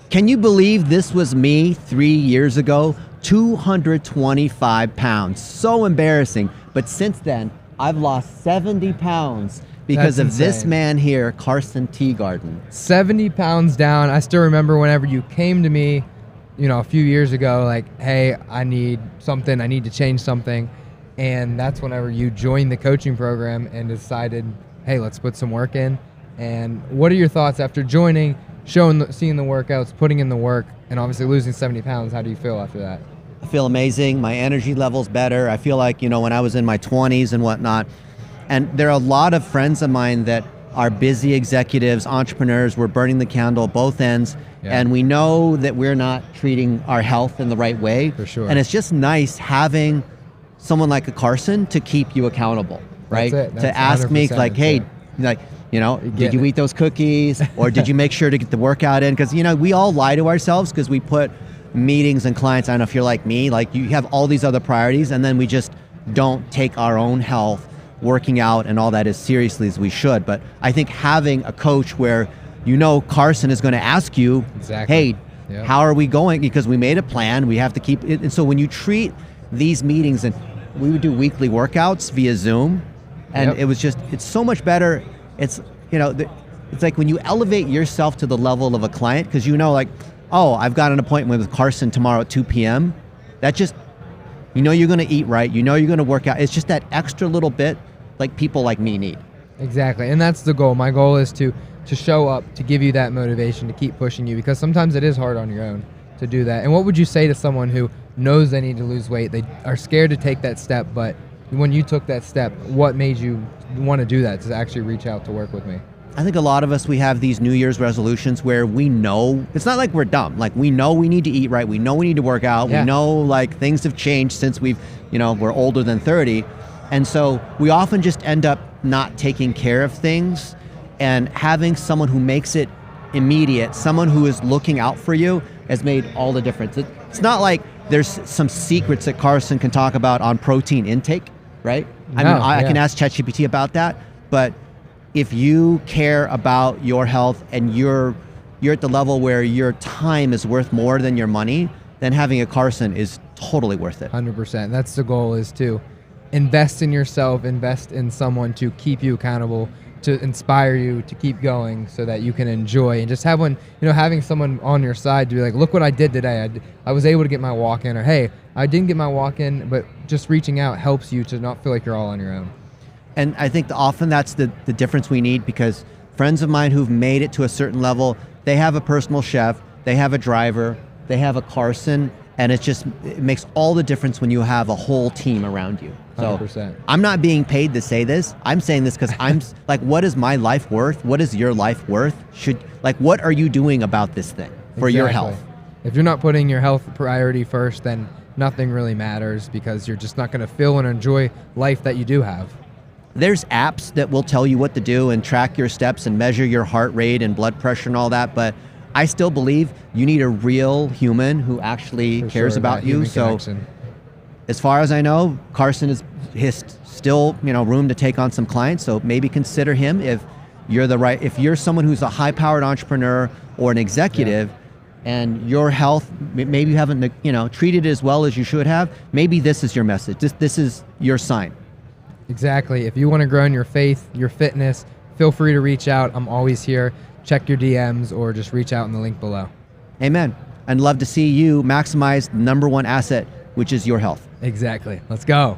Can you believe this was me 3 years ago? 225 pounds. So embarrassing. But since then, I've lost 70 pounds because That's of this insane. man here, Carson Teagarden. 70 pounds down. I still remember whenever you came to me, a few years ago, like, hey, I need something. I need to change something. And that's whenever you joined the coaching program and decided, hey, let's put some work in. And what are your thoughts after joining, seeing the workouts, putting in the work, and obviously losing 70 pounds? How do you feel after that? I feel amazing. My energy level's better. I feel like, when I was in my 20s and whatnot. And there are a lot of friends of mine that are busy executives, entrepreneurs. We're burning the candle both ends. Yeah. And we know that we're not treating our health in the right way. For sure. And it's just nice having someone like a Carson to keep you accountable, right? To ask me like, hey, did you eat those cookies? Or did you make sure to get the workout in? Because, we all lie to ourselves because we put meetings and clients, I don't know if you're like me, like you have all these other priorities and then we just don't take our own health, working out and all that as seriously as we should. But I think having a coach where Carson is going to ask you, hey, how are we going? Because we made a plan, we have to keep it. And so when you treat these meetings, and we would do weekly workouts via Zoom, and it's so much better. It's, it's like when you elevate yourself to the level of a client, because oh, I've got an appointment with Carson tomorrow at 2 p.m. That just, you're going to eat right, you're going to work out. It's just that extra little bit like people like me need. Exactly, and that's the goal. My goal is to show up, to give you that motivation, to keep pushing you, because sometimes it is hard on your own to do that. And what would you say to someone who knows they need to lose weight, they are scared to take that step, but when you took that step, what made you want to do that, to actually reach out to work with me? I think a lot of us, we have these New Year's resolutions where we know, it's not like we're dumb. Like we know we need to eat right. We know we need to work out. Yeah. We know like things have changed since we're older than 30. And so we often just end up not taking care of things, and having someone who makes it immediate, someone who is looking out for you, has made all the difference. It's not like there's some secrets that Carson can talk about on protein intake, right? No, I can ask ChatGPT about that, but if you care about your health and you're at the level where your time is worth more than your money, then having a Carson is totally worth it. 100%. That's the goal, is to invest in yourself, invest in someone to keep you accountable, to inspire you to keep going, so that you can enjoy, and just have having someone on your side to be like, look what I did today. I was able to get my walk in, or hey, I didn't get my walk in, but just reaching out helps you to not feel like you're all on your own. And I think often that's the difference we need, because friends of mine who've made it to a certain level, they have a personal chef, they have a driver, they have a Carson, and it makes all the difference when you have a whole team around you. So 100%. I'm not being paid to say this. I'm saying this because I'm like, what is my life worth? What is your life worth? What are you doing about this thing for your health? If you're not putting your health priority first, then nothing really matters, because you're just not going to feel and enjoy life that you do have. There's apps that will tell you what to do and track your steps and measure your heart rate and blood pressure and all that, but I still believe you need a real human who actually cares about you. So as far as I know, Carson is still room to take on some clients, so maybe consider him if you're someone who's a high-powered entrepreneur or an executive, and your health, maybe you haven't treated it as well as you should have. Maybe this is your message. This is your sign. Exactly. If you want to grow in your faith, your fitness, feel free to reach out. I'm always here. Check your DMs or just reach out in the link below. Amen. I'd love to see you maximize the number one asset, which is your health. Exactly. Let's go.